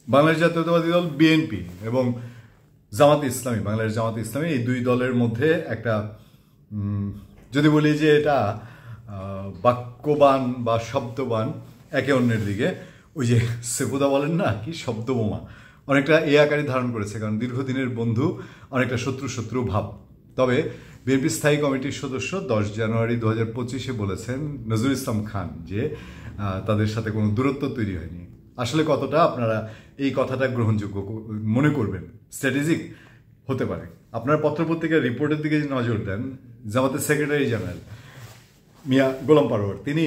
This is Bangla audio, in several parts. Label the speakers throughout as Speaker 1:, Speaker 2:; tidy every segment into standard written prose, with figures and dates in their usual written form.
Speaker 1: বাংলাদেশ জাতীয়তাবাদী দল বিএনপি এবং জামাতে ইসলামী, বাংলাদেশ জামাতে ইসলামী, এই দুই দলের মধ্যে একটা যদি বলি যে এটা বাক্যবান বা শব্দবান একে অন্যের দিকে, ওই যে সেফুদা বলেন না কি শব্দবোমা, অনেকটা এই আকারই ধারণ করেছে। কারণ দীর্ঘদিনের বন্ধু, অনেকটা শত্রু শত্রু ভাব। তবে বিএনপি স্থায়ী কমিটির সদস্য 10 জানুয়ারি 2025 বলেছেন নজরুল ইসলাম খান যে তাদের সাথে কোনো দূরত্ব তৈরি হয়নি। আসলে কতটা আপনারা এই কথাটা গ্রহণযোগ্য মনে করবেন, স্ট্র্যাটেজিক হতে পারে? আপনার পত্রপত্রিকার রিপোর্টের দিকে নজর দেন, জামাতের সেক্রেটারি জেনারেল মিয়া গোলাম পরোয়ার তিনি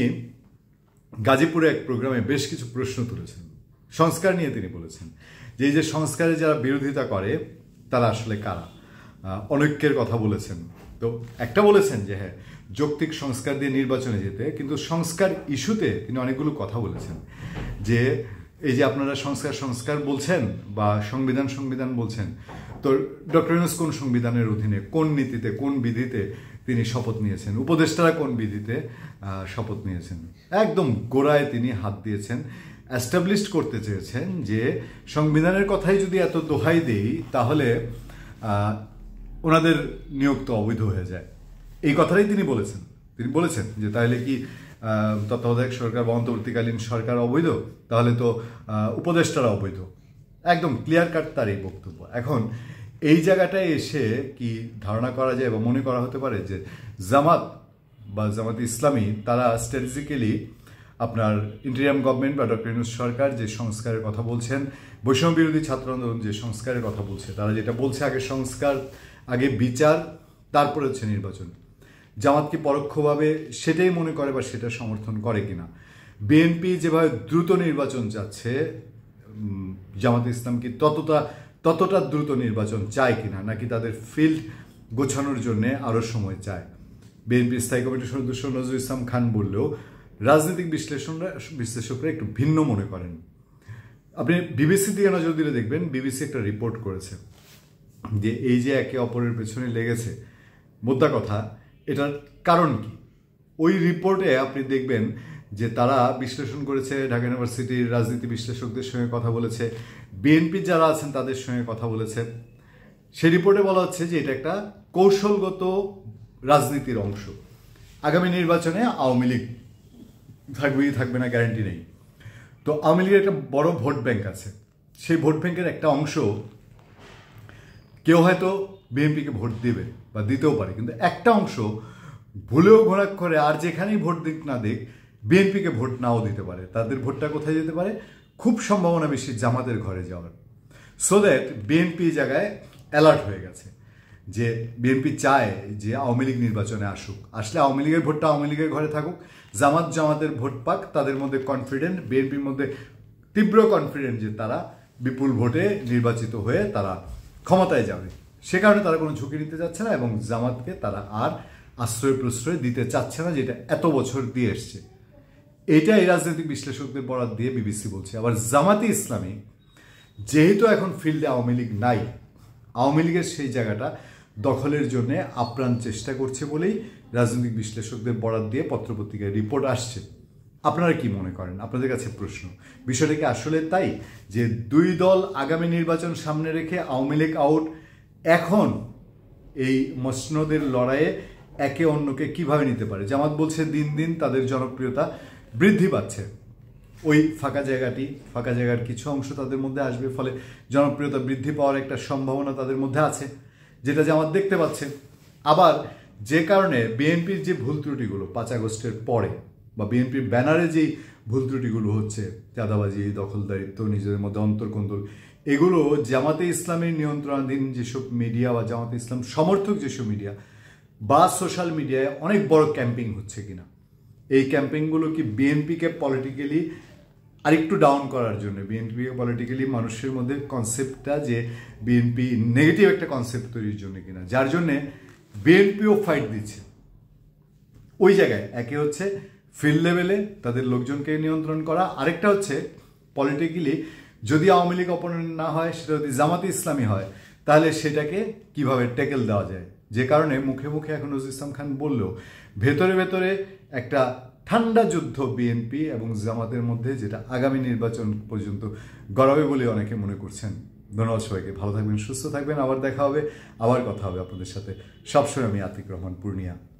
Speaker 1: গাজীপুরে এক প্রোগ্রামে বেশ কিছু প্রশ্ন তুলেছেন। সংস্কার নিয়ে তিনি বলেছেন যে এই যে সংস্কারে যারা বিরোধিতা করে তারা আসলে কারা। অনৈক্যের কথা বলেছেন। তো একটা বলেছেন যে হ্যাঁ, যৌক্তিক সংস্কার দিয়ে নির্বাচনে যেতে, কিন্তু সংস্কার ইস্যুতে তিনি অনেকগুলো কথা বলেছেন যে এই যে আপনারা সংস্কার বলছেন বা সংবিধান বলছেন, তো ডক্টর ইউনূস কোন সংবিধানের অধীনে, কোন নীতিতে, কোন বিধিতে তিনি শপথ নিয়েছেন, উপদেষ্টারা কোন বিধিতে শপথ নিয়েছেন, একদম গোড়ায় তিনি হাত দিয়েছেন। এস্টাবলিশড করতে চেয়েছেন যে সংবিধানের কথাই যদি এত দোহাই দেই তাহলে ওনাদের নিয়োগ তো অবৈধ হয়ে যায়। এই কথাটাই তিনি বলেছেন যে তাহলে কি তত্ত্বাবধায়ক সরকার বা অন্তর্বর্তীকালীন সরকার অবৈধ, তাহলে তো উপদেষ্টারা অবৈধ। একদম ক্লিয়ার কাট তার এই বক্তব্য। এখন এই জায়গাটায় এসে কি ধারণা করা যায় বা মনে করা হতে পারে যে জামাত বা জামাতে ইসলামী তারা স্ট্র্যাটেজিক্যালি আপনার ইন্টারিয়াম গভর্নমেন্ট বা ডক্টর ইউনূস সরকার যে সংস্কারের কথা বলছেন, বৈষম্য বিরোধী ছাত্র আন্দোলন যে সংস্কারের কথা বলছে, তারা যেটা বলছে আগে সংস্কার, আগে বিচার, তারপরে হচ্ছে নির্বাচন, জামাত কি পরোক্ষভাবে সেটাই মনে করে বা সেটা সমর্থন করে কিনা? বিএনপি যেভাবে দ্রুত নির্বাচন চাচ্ছে, জামাতে ইসলাম কি ততটা দ্রুত নির্বাচন চায় কিনা, নাকি তাদের ফিল্ড গোছানোর জন্য আরও সময় চায়? বিএনপি স্থায়ী কমিটির সদস্য নজরুল ইসলাম খান বললেও রাজনৈতিক বিশ্লেষকরা একটু ভিন্ন মনে করেন। আপনি বিবিসি দিকে নজর দিলে দেখবেন, বিবিসি একটা রিপোর্ট করেছে যে এই যে একে অপরের পেছনে লেগেছে, মোদ্দা কথা এটার কারণ কি? ওই রিপোর্টে আপনি দেখবেন যে তারা বিশ্লেষণ করেছে, ঢাকা ইউনিভার্সিটির রাজনীতি বিশ্লেষকদের সঙ্গে কথা বলেছে, বিএনপি যারা আছেন তাদের সঙ্গে কথা বলেছে। সেই রিপোর্টে বলা হচ্ছে যে এটা একটা কৌশলগত রাজনীতির অংশ। আগামী নির্বাচনে আওয়ামী লীগ থাকবে না গ্যারান্টি নেই। তো আওয়ামী লীগের একটা বড় ভোট ব্যাংক আছে, সেই ভোট ব্যাংকের একটা অংশ কেউ হয়তো বিএনপিকে ভোট দেবে বা দিতেও পারে, কিন্তু একটা অংশ ভুলেও ঘোরাক্ষরে আর যেখানেই ভোট দিক না দিক বিএনপিকে ভোট নাও দিতে পারে। তাদের ভোটটা কোথায় যেতে পারে? খুব সম্ভাবনা বেশি জামাতের ঘরে যাওয়ার। সো দ্যাট বিএনপি জায়গায় অ্যালার্ট হয়ে গেছে যে বিএনপি চায় যে আওয়ামী লীগ নির্বাচনে আসলে আওয়ামী লীগের ভোটটা আওয়ামী লীগের ঘরে থাকুক, জামাতের ভোট পাক, তাদের মধ্যে কনফিডেন্ট, বিএনপির মধ্যে তীব্র কনফিডেন্ট যে তারা বিপুল ভোটে নির্বাচিত হয়ে তারা ক্ষমতায় যাবে। সে কারণে তারা কোনো ঝুঁকি নিতে চাচ্ছে না এবং জামাতকে তারা আর আশ্রয় প্রশ্রয় দিতে চাচ্ছে না, যেটা এত বছর দিয়ে এসছে। এটা এই রাজনৈতিক বিশ্লেষকদের বরাত দিয়ে বিবিসি বলছে। আবার জামাতে ইসলামী যেহেতু এখন ফিল্ডে আওয়ামী লীগ নাই, আওয়ামী লীগের সেই জায়গাটা দখলের জন্য আপ্রাণ চেষ্টা করছে বলেই রাজনৈতিক বিশ্লেষকদের বরাত দিয়ে পত্রপত্রিকায় রিপোর্ট আসছে। আপনারা কি মনে করেন? আপনাদের কাছে প্রশ্ন, বিষয়টা কি আসলে তাই যে দুই দল আগামী নির্বাচন সামনে রেখে আওয়ামী লীগ আউট, এখন এই মসনদের লড়াইয়ে একে অন্যকে কিভাবে নিতে পারে? জামাত বলছে দিন দিন তাদের জনপ্রিয়তা বৃদ্ধি পাচ্ছে, ওই ফাঁকা জায়গার কিছু অংশ তাদের মধ্যে আসবে, ফলে জনপ্রিয়তা বৃদ্ধি পাওয়ার একটা সম্ভাবনা তাদের মধ্যে আছে, যেটা জামাত দেখতে পাচ্ছে। আবার যে কারণে বিএনপির যে ভুল ত্রুটিগুলো 5 আগস্টের পরে বা বিএনপির ব্যানারে যেই ভুল ত্রুটিগুলো হচ্ছে, চাঁদাবাজি, দখলদারিত্ব, নিজেদের মধ্যে অন্তর্কন্দল, এগুলো জামাতে ইসলামের নিয়ন্ত্রণাধীন যেসব মিডিয়া বা জামাতে ইসলাম সমর্থক যেসব মিডিয়া বা সোশ্যাল মিডিয়ায় অনেক বড় ক্যাম্পেইন হচ্ছে কিনা, এই ক্যাম্পেইনগুলো কি বিএনপিকে পলিটিক্যালি আরেকটু ডাউন করার জন্য, বিএনপিকে পলিটিক্যালি মানুষের মধ্যে কনসেপ্টটা যে বিএনপি নেগেটিভ একটা কনসেপ্ট তৈরির জন্য কিনা, যার জন্যে বিএনপিও ফাইট দিচ্ছে ওই জায়গায়? একে হচ্ছে ফিল্ড লেভেলে তাদের লোকজনকে নিয়ন্ত্রণ করা, আরেকটা হচ্ছে পলিটিক্যালি যদি আওয়ামী লীগ অপোনেন্ট না হয়, সেটা যদি জামাতে ইসলামী হয়, তাহলে সেটাকে কিভাবে ট্যাকেল দেওয়া যায়। যে কারণে মুখে মুখে এখন নজরুল ইসলাম খান বললেও ভেতরে ভেতরে একটা ঠান্ডা যুদ্ধ বিএনপি এবং জামাতের মধ্যে, যেটা আগামী নির্বাচন পর্যন্ত গড়াবে বলে অনেকে মনে করছেন। ধন্যবাদ সবাইকে, ভালো থাকবেন, সুস্থ থাকবেন, আবার দেখা হবে, আবার কথা হবে আপনাদের সাথে। সবসময় আমি আতিক রহমান, পূর্ণিয়া।